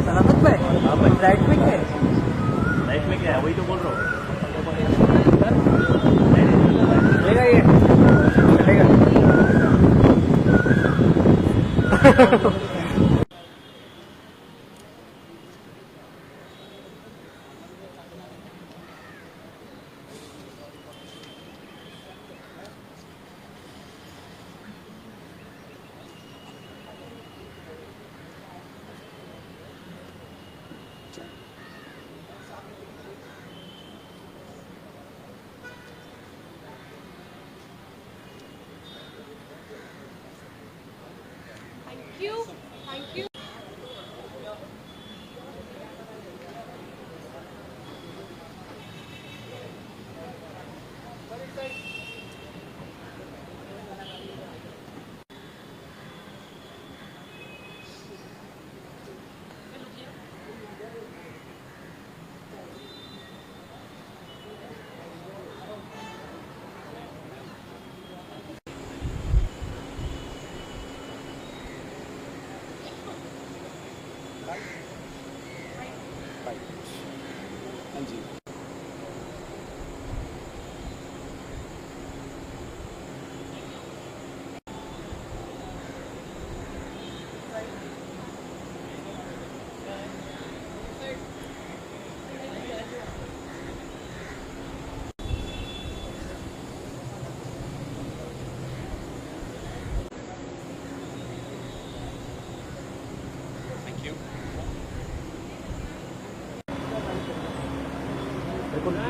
सलामत भाई, राइट में क्या है? राइट में क्या है वही तो बोल रहा हूँ। चलेगा ये, चलेगा। Thank you. Thank you.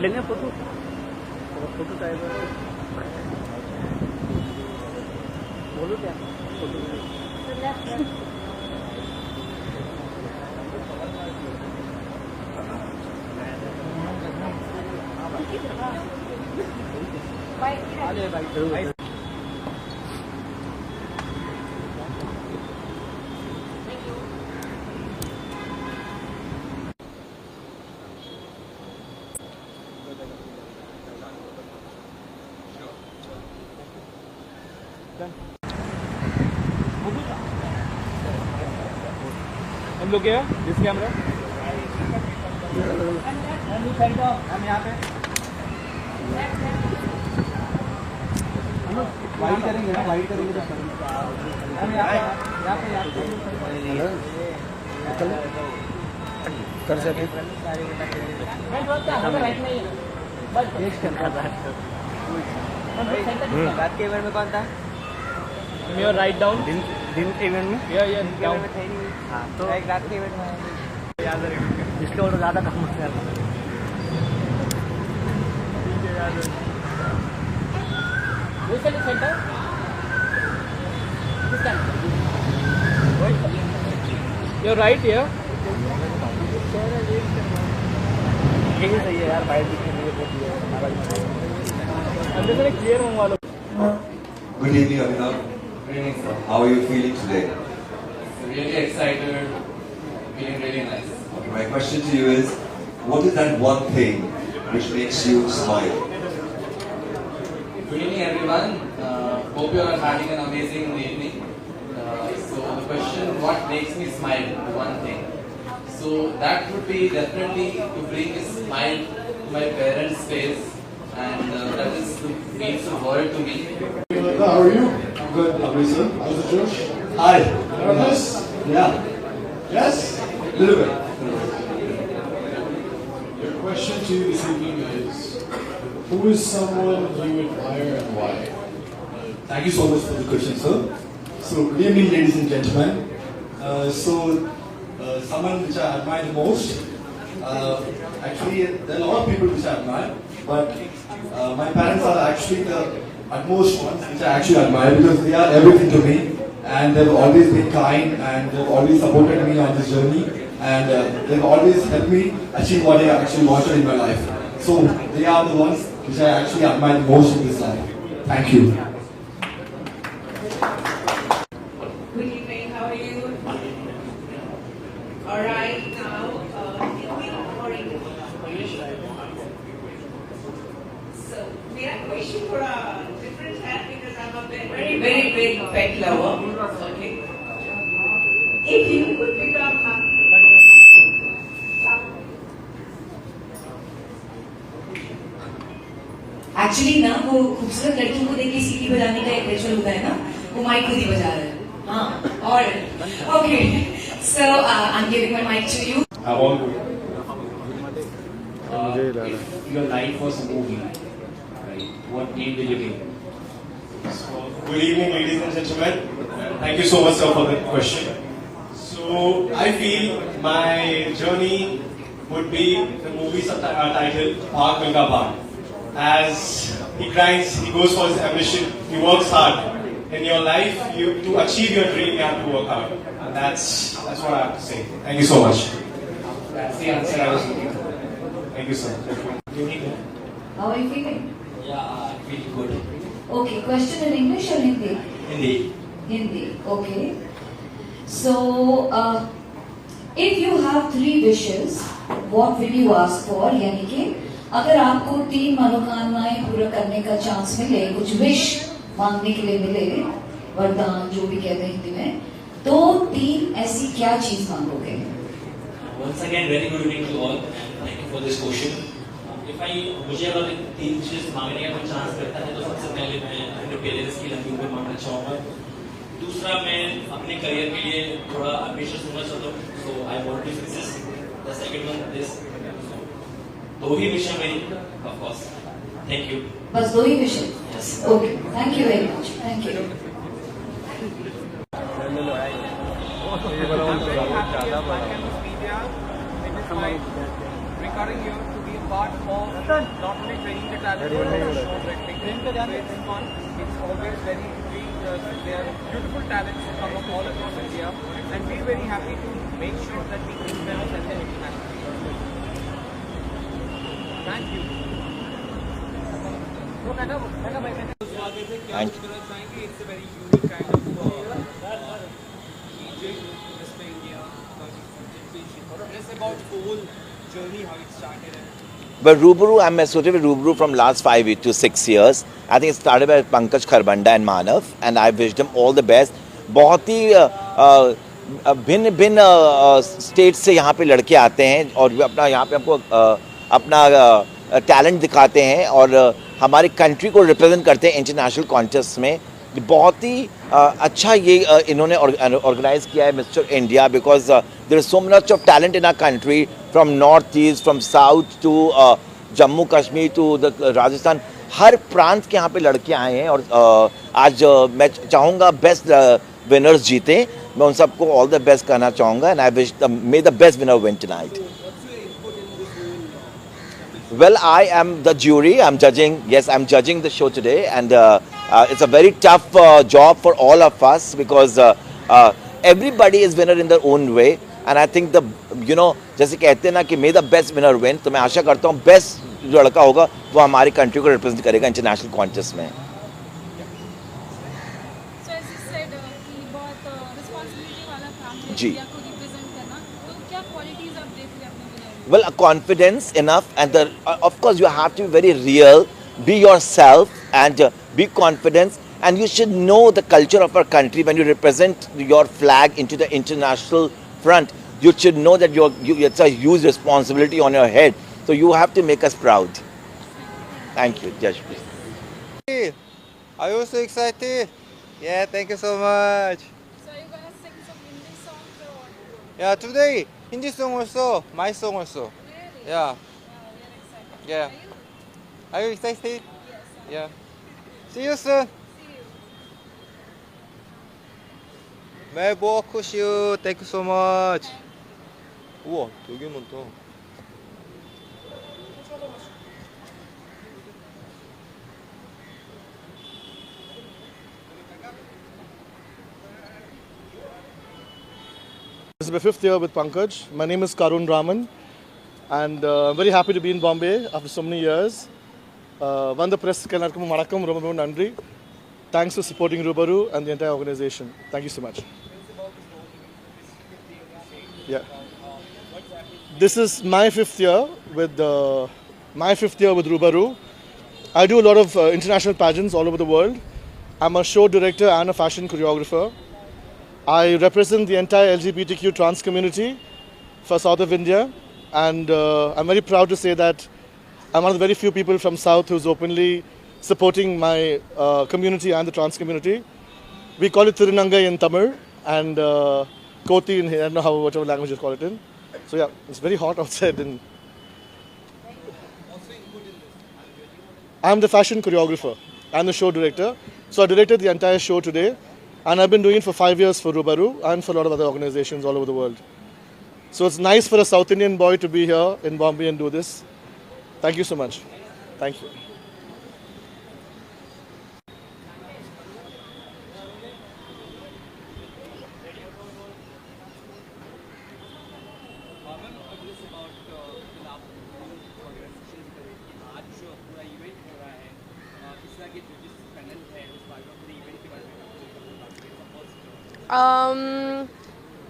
लेंगे फोटो, फोटो चाहिए। बोलो क्या फोटो? भाई हम लोग क्या दिस कैमरा हम यहाँ पे वाइड करेंगे ना, वाइड करेंगे तो हम यहाँ पे कर सके रात के इवेंट में कौन था? योर राइट डाउन दिन इवेंट में या डाउन में थे नहीं। हाँ तो एक रात के इवेंट में याद रखेंगे, इसके और ज़्यादा काम होता है। सेंटर योर राइट या यही सही है यार, बाइक दिखने के लिए अंदर से क्लियर मंगवा लो। Good evening, Abhinav. How are you feeling today? Really excited, feeling really nice. Okay, my question to you is, what is that one thing which makes you smile? Good evening, everyone. Hope you are having an amazing evening. So the question, what makes me smile? One thing. So that would be definitely to bring a smile to my parents' face, and that means the world to me. How are you? I'm good. How are you, sir? How's the Josh? Hi. Nervous? Yeah. Yes? Little bit. Your question to you this evening is, who is someone you admire and why? Thank you so much for the question, sir. So, good evening, ladies and gentlemen. Someone which I admire the most, actually, there are a lot of people which I admire, but my parents are actually the utmost ones which I actually admire because they are everything to me, and they've always been kind, and they've always supported me on this journey, and they've always helped me achieve what I actually wanted in my life. So, they are the ones which I actually admire the most in this life. Thank you. Good evening, how are you? Alright, now, Hindi or English? So, मेरा question थोड़ा different है because I'm a very big pet lover. Okay. If you could become actually ना वो खूबसूरत लड़कियों को देख के सीटी बजाने का एक रिचुअल होता है ना, वो माइक खुद ही बजा रहे हैं. हाँ, और okay, so I am giving my mic to you. I want to. If your life was a movie, right, what name will you give? So, good evening, ladies and gentlemen. Thank you so much, sir, for the question. So, I feel my journey would be the movie titled Bhag Milka Bhag. As he grinds, he goes for his ambition, he works hard. In your life, to achieve your dream, you have to work hard. And that's what I have to say. Thank you so much. That's the answer I was looking for. Thank you, sir. How are you feeling? Yeah, I feel good. Okay, question in English or Hindi? Hindi. Hindi, okay. So, if you have 3 wishes, what will you ask for? यानी कि अगर आपको 3 मनोकामनाएं पूरा करने का chance मिले, कुछ wish मांगने के लिए मिले, वरदान जो भी कहते हैं हिंदी में, तो 3 ऐसी क्या चीज मांगोगे? Once again, very good evening to all. Thank you for this question. मुझे अगर 3 चीज मांगने का कोई चांस मिलता है तो सबसे पहले मैं अपने पेरेंट्स की लंबी उम्र मांगना चाहूँगा. दूसरा, मैं अपने करियर के लिए थोड़ा एम्बिशियस होना चाहता हूँ, so I want to success. The second one is 2 he wish है मेरी, of course. Thank you. बस 2 ही विश है? Yes. Okay, thank you very much. Thank you. Regarding you to be a part of not only training the talent but also showcasing it's fun. It's always very there are beautiful talents from all across India, and we're very happy to make sure that we bring them and then internationally. Thank you. Thank you. It's a very unique kind of DJ Mr. India. Tell us about the whole journey, how it started. But Rubaru, I'm associated with Rubaru from last 5 to 6 years. I think it started by Pankaj Kharbanda and Manav, and I wish them all the best. बहुत ही भिन्न state से यहाँ पे लड़के आते हैं और अपना यहाँ पे हमको अपना टैलेंट दिखाते हैं और हमारी कंट्री को रिप्रेजेंट करते हैं इंटरनेशनल कॉन्टेस्ट में. बहुत ही अच्छा ये इन्होंने ऑर्गेनाइज किया है mister India, because there is so much of talent in our country, from north east, from south to Jammu Kashmir to the Rajasthan. हर प्रांत के यहाँ पे लड़के आए हैं और आज मैं चाहूँगा बेस्ट विनर्स जीते. मैं उन सबको ऑल द बेस्ट करना चाहूँगा and I wish may the best winner win tonight. Well, I am the jury. I'm judging. Yes, I'm judging the show today, and it's a very tough job for all of us because everybody is winner in their own way. And I think जैसे कहते हैं ना कि may the best winner win. तो मैं आशा करता हूँ best जो लड़का होगा वो हमारी कंट्री को रिप्रेजेंट करेगा इंटरनेशनल कॉन्टेस्ट में. So as you said, कि बहुत responsibility वाला काम है जी. इंडिया को represent करना. तो क्या qualities आप देख रहे हैं अपने winner में? Well, confidence enough, and of course you have to be very real, be yourself, and be confident. And you should know the culture of our country when you represent your flag into the international front. You should know that it's a huge responsibility on your head. So you have to make us proud. Thank you, Josh, please. Are you so excited? Yeah, thank you so much. So are you gonna sing some Hindi songs or what? Yeah, today Hindi song also, my song also. Really? Yeah, Wow, we are excited. yeah. Are you? Are you excited? Yes. Yeah. See you soon. See you. मैं बहुत खुश हूँ. Thank you so much. 우와, 되게 많다. This is my 5th year with Pankaj. My name is Karun Raman, and I'm very happy to be in Bombay after so many years. Vanda Press Kanarkum Marakam Rubaru Nandri. Thanks for supporting Rubaru and the entire organization. Thank you so much. Yeah. This is my 5th year with Rubaru. I do a lot of international pageants all over the world, I'm a show director and a fashion choreographer. I represent the entire LGBTQ trans community for South of India, and I'm very proud to say that I'm one of the very few people from South who's openly supporting my community and the trans community. We call it Tirunangai in Tamil and Koti in, I don't know how, whatever language you call it in. So yeah, it's very hot outside. And I'm the fashion choreographer and the show director. So I directed the entire show today, and I've been doing it for 5 years for Rubaru and for a lot of other organizations all over the world. So it's nice for a South Indian boy to be here in Bombay and do this. Thank you so much. Thank you.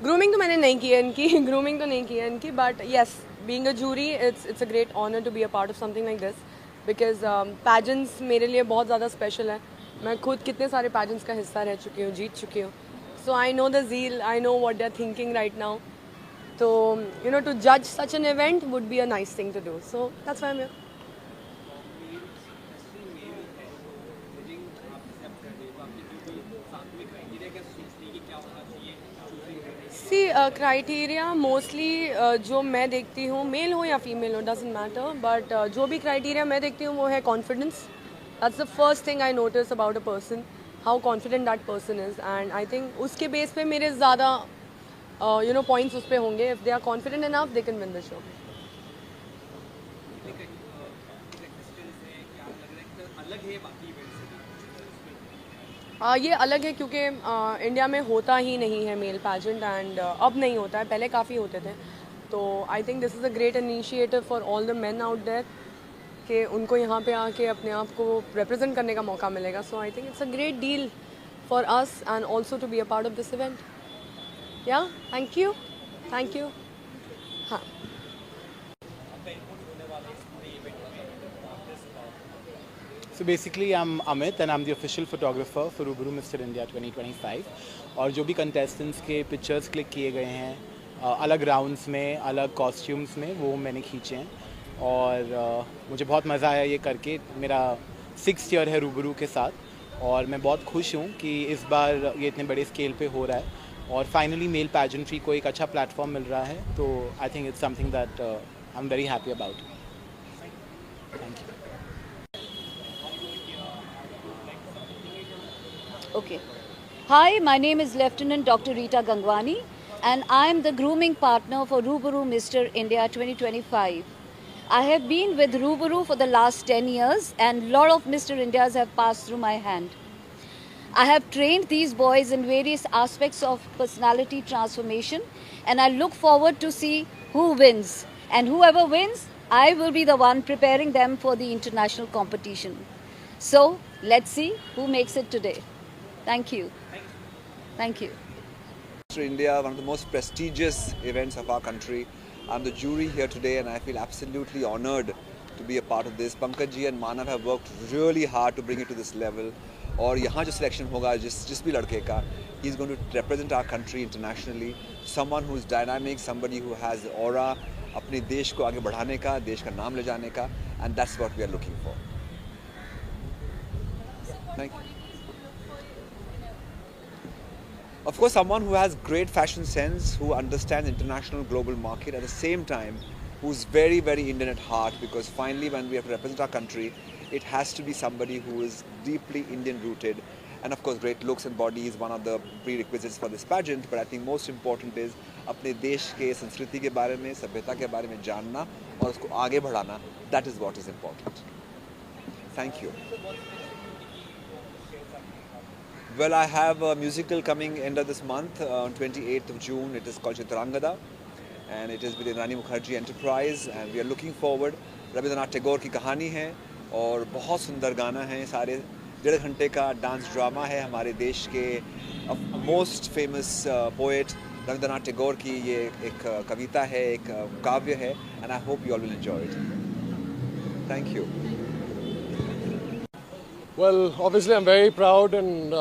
Grooming तो मैंने नहीं की है इनकी grooming तो नहीं की है इनकी but yes being a jury it's a great honour to be a part of something like this because pageants मेरे लिए बहुत ज़्यादा स्पेशल है. मैं खुद कितने सारे पैजेंट्स का हिस्सा रह चुकी हूँ, जीत चुकी हूँ. So I know the zeal, I know what they are thinking right now. तो यू नो टू जज such an event would be a nice thing to do. So that's why I am here. See criteria mostly जो मैं देखती हूँ, mail हो या female हो doesn't matter, but जो भी क्राइटेरिया मैं देखती हूँ वो है confidence. That's the first thing I notice about a person, how confident that person is. And I think उसके बेस पे मेरे ज़्यादा यू नो पॉइंट्स उस पर होंगे. If they are confident enough they can win the show. ये अलग है क्योंकि इंडिया में होता ही नहीं है मेल पैजेंट एंड अब नहीं होता है, पहले काफ़ी होते थे. तो I think this is a great initiative for all the men out there कि उनको यहाँ पे आके अपने आप को रिप्रेजेंट करने का मौका मिलेगा. So I think it's a great deal for us and also to be a part of this event. Yeah thank you. Thank you. हाँ. So basically I'm Amit and I'm the official photographer for Rubaru Mr. India 2025. और जो भी contestants के pictures click किए गए हैं अलग rounds में, अलग costumes में, वो मैंने खींचे हैं. और मुझे बहुत मज़ा आया ये करके. मेरा 6th year है Rubaru के साथ और मैं बहुत खुश हूँ कि इस बार ये इतने बड़े स्केल पे हो रहा है और फाइनली मेल पैजेंट्री को एक अच्छा प्लेटफॉर्म मिल रहा है. तो I think it's something that I am very happy about. Thank you. Okay. Hi, my name is Lieutenant Dr. Rita Gangwani and I am the grooming partner for Rubaru Mr. India 2025. I have been with Rubaru for the last 10 years and a lot of Mr. Indias have passed through my hand. I have trained these boys in various aspects of personality transformation and I look forward to see who wins. And whoever wins, I will be the one preparing them for the international competition. So, let's see who makes it today. Thank you. Thank you. Mr. India, one of the most prestigious events of our country. I'm the jury here today and I feel absolutely honored to be a part of this. Pankaj ji and Manav have worked really hard to bring it to this level. और यहाँ जो selection होगा जिस भी लड़के का, he's going to represent our country internationally. Someone who is dynamic, somebody who has aura, अपने देश को आगे बढ़ाने का, देश का नाम ले जाने का, and that's what we are looking for. Thank you. Of course, someone who has great fashion sense, who understands international global market at the same time, who's very, very Indian at heart, because finally when we have to represent our country, it has to be somebody who is deeply Indian rooted. And of course, great looks and body is one of the prerequisites for this pageant, but I think most important is अपने देश के संस्कृति के बारे में, सभ्यता के बारे में जानना और उसको आगे बढ़ाना. That is what is important. Thank you. Well, I have a musical coming end of this month on 28th of June. It is called Chitrangada and it is with Rani Mukherjee Enterprise and we are looking forward. Rabindranath Tagore की कहानी है और बहुत सुंदर गाना है. सारे 1.5 घंटे का डांस ड्रामा है हमारे देश के most famous poet Rabindranath Tagore की ये एक कविता है, एक काव्य है and I hope you all will enjoy it. Thank you. Well, obviously I'm very proud and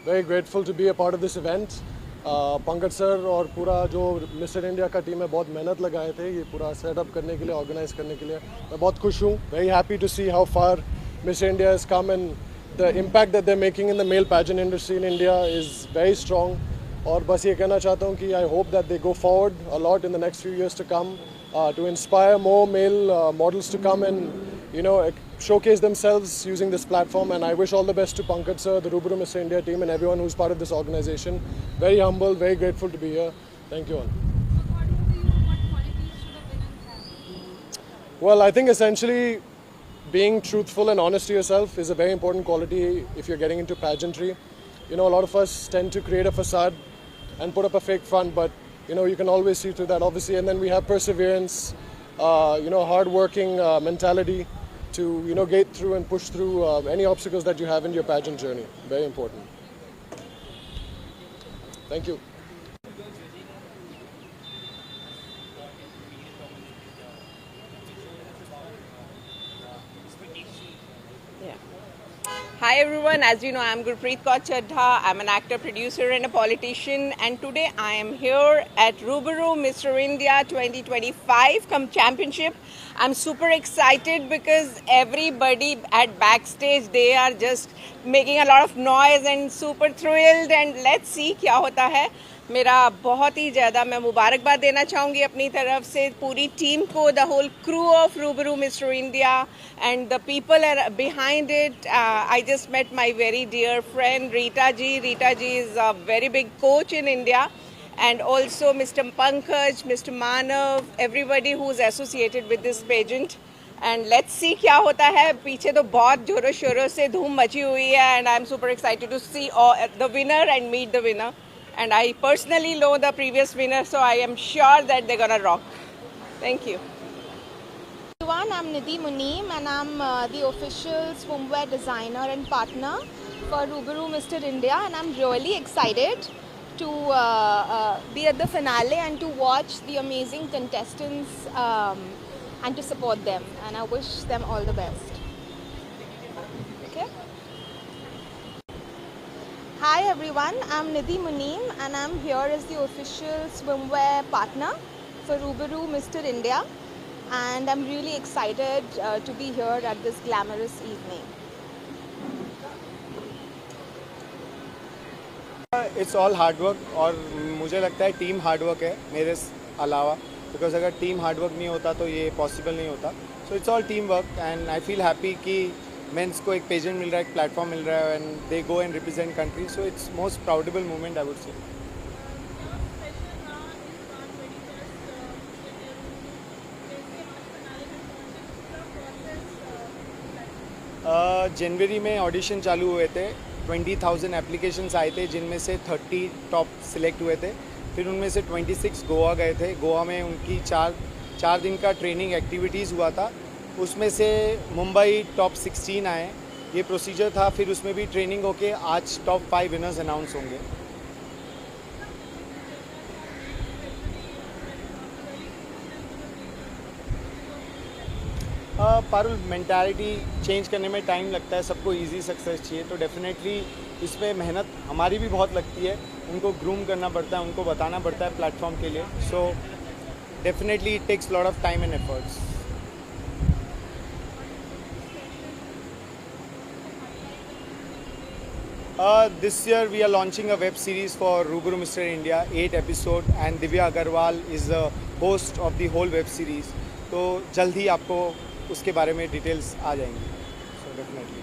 very grateful to be a part of this event. Pankaj sir और पूरा जो मिस्टर इंडिया का टीम है बहुत मेहनत लगाए थे ये पूरा सेटअप करने के लिए, ऑर्गेनाइज करने के लिए. मैं बहुत खुश हूँ. Very happy to see how far Miss India has come and the impact that they're making in the male pageant industry in India is very strong. और बस ये कहना चाहता हूँ कि I hope that they go forward a lot in the next few years to come to inspire more male models to come and showcase themselves using this platform. And I wish all the best to Pankaj sir, the Rubaru Mr. India team, and everyone who's part of this organization. Very humble, very grateful to be here. Thank you all. Well, I think essentially being truthful and honest to yourself is a very important quality if you're getting into pageantry. A lot of us tend to create a facade and put up a fake front, but you can always see through that, obviously. And then we have perseverance, hard-working mentality to get through and push through any obstacles that you have in your pageant journey. Very important. Thank you. Hi everyone, as you know, I'm Gurpreet Kaur Chadha. I'm an actor, producer and a politician, and today I am here at Rubaru Mr. India 2025 Championship. I'm super excited because everybody at backstage, they are just making a lot of noise and super thrilled, and let's see क्या होता है. मेरा बहुत ही ज़्यादा मैं मुबारकबाद देना चाहूँगी अपनी तरफ से पूरी टीम को, the whole crew of Rubaru Mr. India and the people are behind it. I just met my very dear friend Rita ji. Rita ji is a very big coach in India, and also Mr. Pankaj, Mr. Manav, everybody who's associated with this pageant. And let's see क्या होता है. पीछे तो बहुत जोरों शोरों से धूम मची हुई है, and I'm super excited to see the winner and meet the winner. And I personally know the previous winner, so I am sure that they're gonna rock. Thank you. Everyone, I'm Nidhi Muneem, and I'm the official swimwear designer and partner for Rubaru Mr. India, and I'm really excited to be at the finale and to watch the amazing contestants and to support them, and I wish them all the best. Okay. Hi everyone, I'm Nidhi Muneem, and I'm here as the official swimwear partner for Rubaru Mr. India, and I'm really excited to be here at this glamorous evening. It's all hard work, और मुझे लगता है team hard work है मेरे अलावा, because अगर team hard work नहीं होता तो ये पॉसिबल नहीं होता. So it's all team work, and I feel happy कि मेंस को एक पेजेंट मिल रहा है, एक प्लेटफॉर्म मिल रहा है, and they go and represent country. So it's most proudable moment I would say. जनवरी में ऑडिशन चालू हुए थे. 20,000 एप्लीकेशंस आए थे, जिनमें से 30 टॉप सिलेक्ट हुए थे. फिर उनमें से 26 गोवा गए थे. गोवा में उनकी चार दिन का ट्रेनिंग एक्टिविटीज़ हुआ था. उसमें से मुंबई टॉप 16 आए. ये प्रोसीजर था. फिर उसमें भी ट्रेनिंग होके आज टॉप 5 विनर्स अनाउंस होंगे. पारुल, मेंटालिटी चेंज करने में टाइम लगता है. सबको इजी सक्सेस चाहिए, तो डेफिनेटली इसमें मेहनत हमारी भी बहुत लगती है. उनको ग्रूम करना पड़ता है, उनको बताना पड़ता है प्लेटफॉर्म के लिए. So definitely it takes lot of time and efforts. This year we are launching a web series for Rubaru Mr. India, 8 episodes, and Divya Agarwal is the host of the whole web series. तो जल्द ही आपको उसके बारे में details आ जाएंगी. So definitely.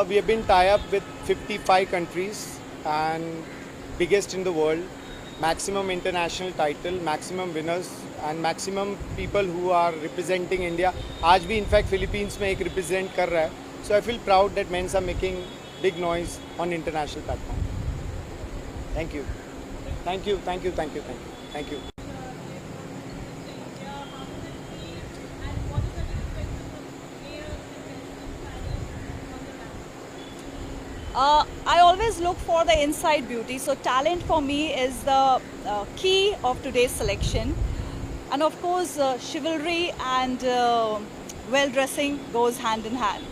We have been tied up with 55 countries and biggest in the world. Maximum international title, maximum winners and maximum people who are representing India. आज भी in fact Philippines में एक रिप्रेजेंट कर रहा है. So I feel proud that men are making big noise on international platform. Thank you. Thank you, thank you, thank you, thank you, thank you. I always look for the inside beauty, so talent for me is the key of today's selection. And of course, chivalry and well-dressing goes hand in hand.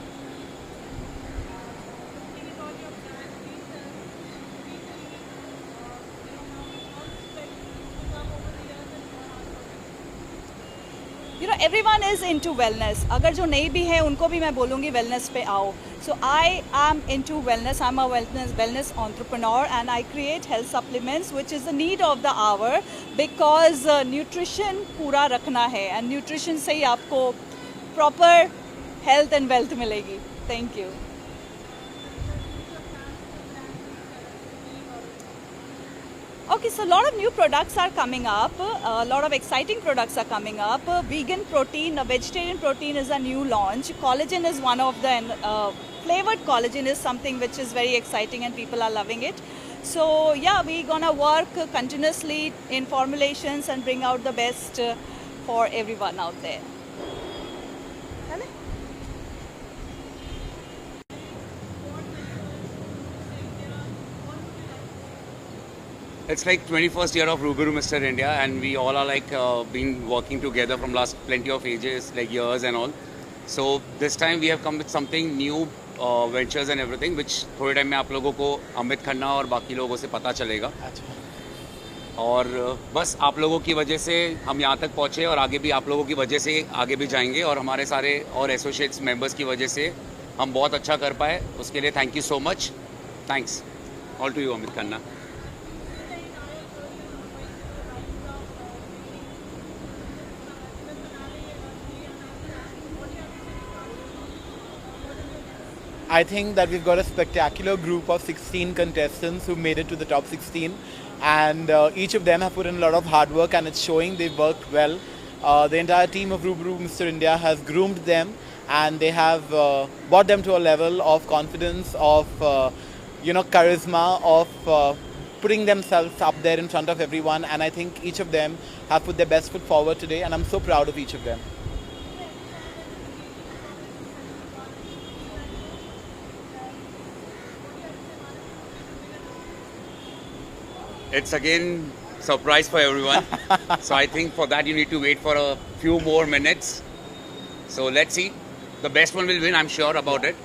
You know, everyone is into wellness. अगर जो नहीं भी है उनको भी मैं बोलूँगी wellness पे आओ. So I am into wellness. I'm a wellness entrepreneur, and I create health supplements, which is the need of the hour, because nutrition पूरा रखना है, and nutrition से ही आपको proper health and wealth मिलेगी. Thank you. Okay, so a lot of new products are coming up. A lot of exciting products are coming up. Vegan protein, vegetarian protein is a new launch. Collagen is one of the flavored collagen is something which is very exciting and people are loving it. So yeah, we're gonna work continuously in formulations and bring out the best for everyone out there. It's like 21st year of Rubaru Mr. India, and we all are like been working together from last plenty of ages, like years and all. So this time we have come with something new, ventures and everything, which थोड़े time में आप लोगों को अमित खन्ना और बाकी लोगों से पता चलेगा. और बस आप लोगों की वजह से हम यहाँ तक पहुँचे, और आगे भी आप लोगों की वजह से आगे भी जाएंगे, और हमारे सारे और एसोसिएट्स मेंबर्स की वजह से हम बहुत अच्छा कर पाए. उसके लिए thank you so much. Thanks all to you Amit Khanna. I think that we've got a spectacular group of 16 contestants who made it to the top 16, and each of them have put in a lot of hard work, and it's showing they've worked well. The entire team of Rubaru Mr. India has groomed them, and they have brought them to a level of confidence, of charisma, of putting themselves up there in front of everyone, and I think each of them have put their best foot forward today, and I'm so proud of each of them. It's again surprise for everyone. So I think for that you need to wait for a few more minutes. So let's see. The best one will win, I'm sure about it.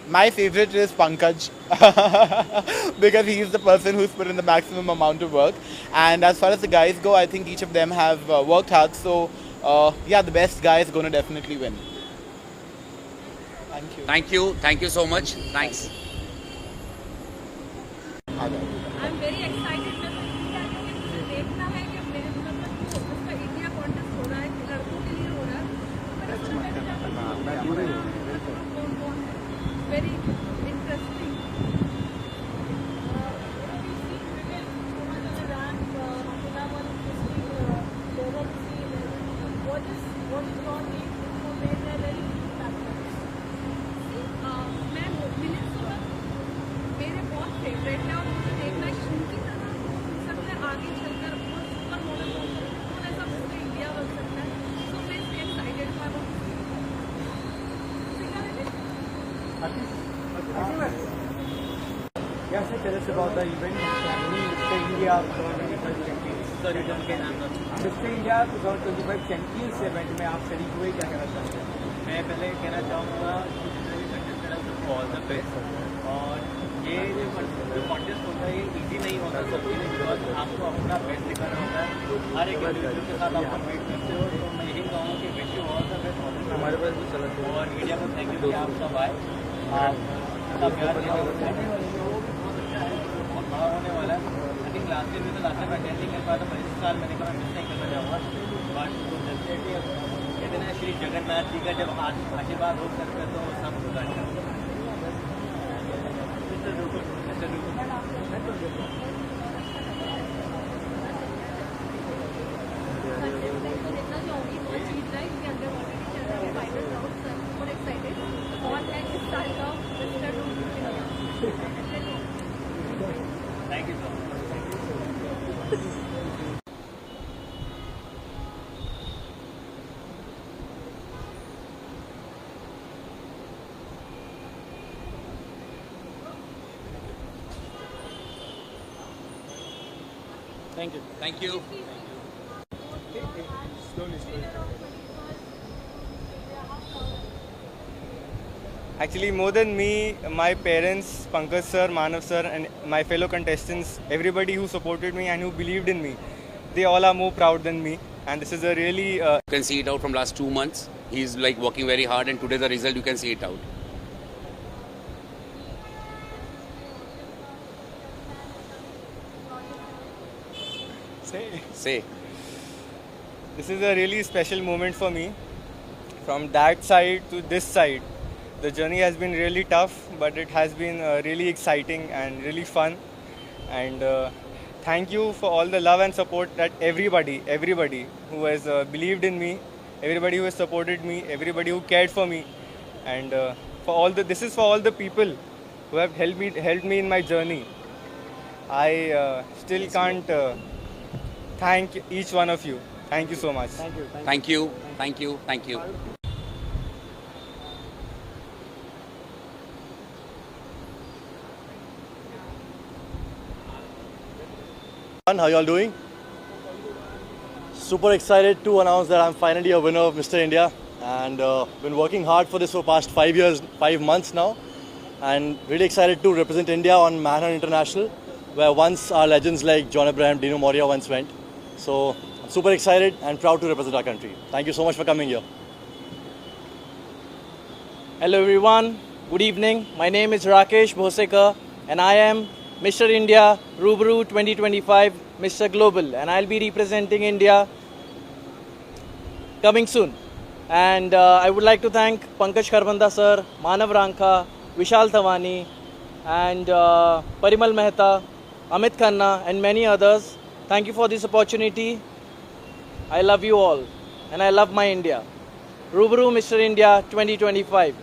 My favorite is Pankaj because he is the person who's put in the maximum amount of work. And as far as the guys go, I think each of them have worked hard. So yeah, the best guy is going to definitely win. Thank you. Thank you. Thank you so much. Thanks. I'm very excited मुझे देखना है कि मेरे उसका India contest हो रहा है, लड़कों के लिए हो रहा है, very interesting. What is your name? मेरे बहुत फेवरेट है, और मुझे देखना है उनकी तरह सबसे आगे चलकर और सुपर मॉडल कौन ऐसा मिस्टर इंडिया बन सकता है. सो मैं excited Yes, tell us about the event. Mr. India 2025 Champions. Sorry, Mr. India 2025 Champions event में आप शरीक हुए, क्या कहना चाहते हैं? मैं पहले कहना चाहूँगा ऑल द बेस्ट. और ये जो कॉन्टेस्ट होता है ये इजी नहीं होता सबके लिए, बिकॉज आपको अपना बेस्ट दिखाना होता है. हर एक इंडिविजुअल के साथ आप कम्पीट करते हो. तो मैं यही कहूँगा कि wish you all the best. हमारे पास भी चला और मीडिया को थैंक यू कि आप सब आए. आपका प्यार दिया बहुत बड़ा होने वाला है. आई थिंक लास्ट ईयर भी तो लास्ट टाइम अटेंड नहीं कर पाया था, पर इस साल मैंने कहा मिस नहीं करना चाहूँगा. बट डेफिनेटली कहते हैं श्री जगन्नाथ जी का जब आशीर्वाद हो सकता है तो सब होता है. Thank you so much. Thank you. Thank you. Actually, more than me, my parents, Pankaj sir, Manav sir, and my fellow contestants, everybody who supported me and who believed in me, they all are more proud than me. And this is a really... You can see it out from last 2 months. He's like working very hard, and today the result, you can see it out. Say. This is a really special moment for me. From that side to this side, the journey has been really tough, but it has been really exciting and really fun. And thank you for all the love and support that everybody who has believed in me, everybody who has supported me, everybody who cared for me, and this is for all the people who have helped me in my journey. I still can't thank each one of you. Thank you so much. Thank you. Thank you. Thank you. How you all doing? Super excited to announce that I'm finally a winner of Mr. India, and been working hard for this for past 5 months now, and really excited to represent India on Manhunt International, where once our legends like John Abraham, Dino Moria once went. So I'm super excited and proud to represent our country. Thank you so much for coming here. Hello everyone, good evening. My name is Rakesh Bhosekar and I am Mr. India Rubaru 2025 Mr. Global, and I'll be representing India coming soon. And I would like to thank Pankaj Kharbanda sir, Manav Rankha, Vishal Thawani, and Parimal Mehta, Amit Khanna, and many others. Thank you for this opportunity. I love you all and I love my India. Rubaru Mr. India 2025.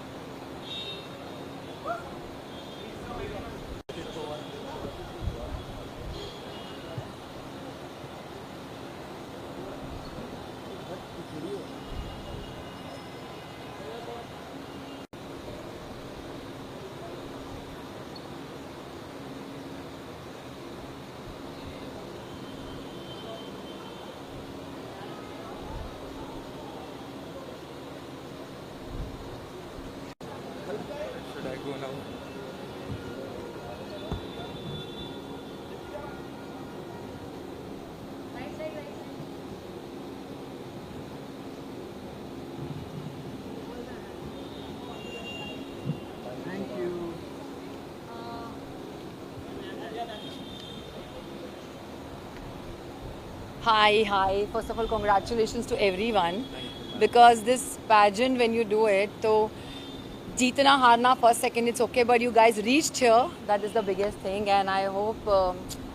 Should I go now? Thank you. Hi. First of all, congratulations to everyone, because this pageant, when you do it, so jeetna, harna, first, second, it's okay, but you guys reached here. That is the biggest thing, and I hope,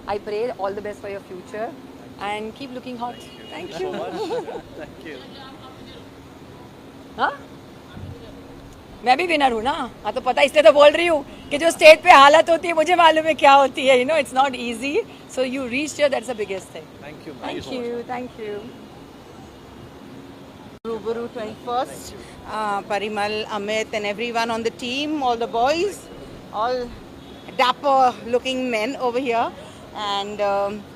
I pray all the best for your future, and keep looking hot. Thank you. Thank you. हाँ? मैं भी winner हूँ ना, हाँ तो पता, इसलिए तो बोल रही हूँ कि जो स्टेज पे हालत होती है मुझे मालूम है क्या होती है. It's not easy. So you reached here. That's the biggest thing. Thank you. Thank you. Rubaru 21st, Parimal, Amit and everyone on the team, all the boys, all dapper looking men over here, and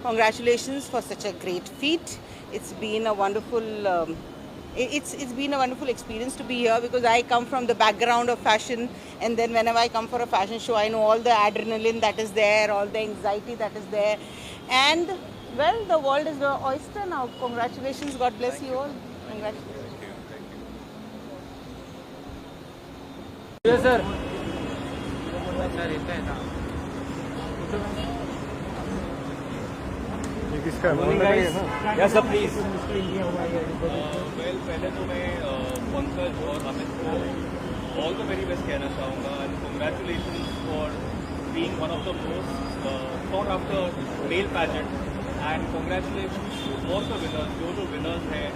congratulations for such a great feat. It's been a wonderful it's been a wonderful experience to be here, because I come from the background of fashion, and then whenever I come for a fashion show, I know all the adrenaline that is there, all the anxiety that is there, and well, the world is your oyster now. Congratulations, God bless you all. Congratulations. Yes, sir. Morning, guys. Yes, sir, please. Well, पहले तो मैं पंकज और अमित को all the very best कहना चाहूँगा, and congratulations for being one of the most sought after male pageant, and congratulations to all the winners, जो winners हैं,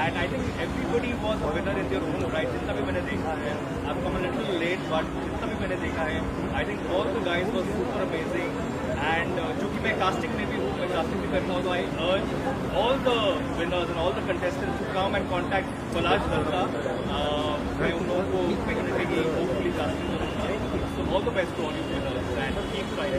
and I think everybody was a winner in their own right. जितना भी मैंने देखा है, I've come a little late, but जितना भी मैंने देखा है, I think all the guys were super amazing. And चूँकि मैं casting में भी हूँ, मैं casting भी करता हूँ, तो I urge all the winners and all the contestants to come and contact Palaj Dalta. मैं उन लोगों को मैं कहने की hopefully casting करूँगा. So all the best to all you winners and keep trying.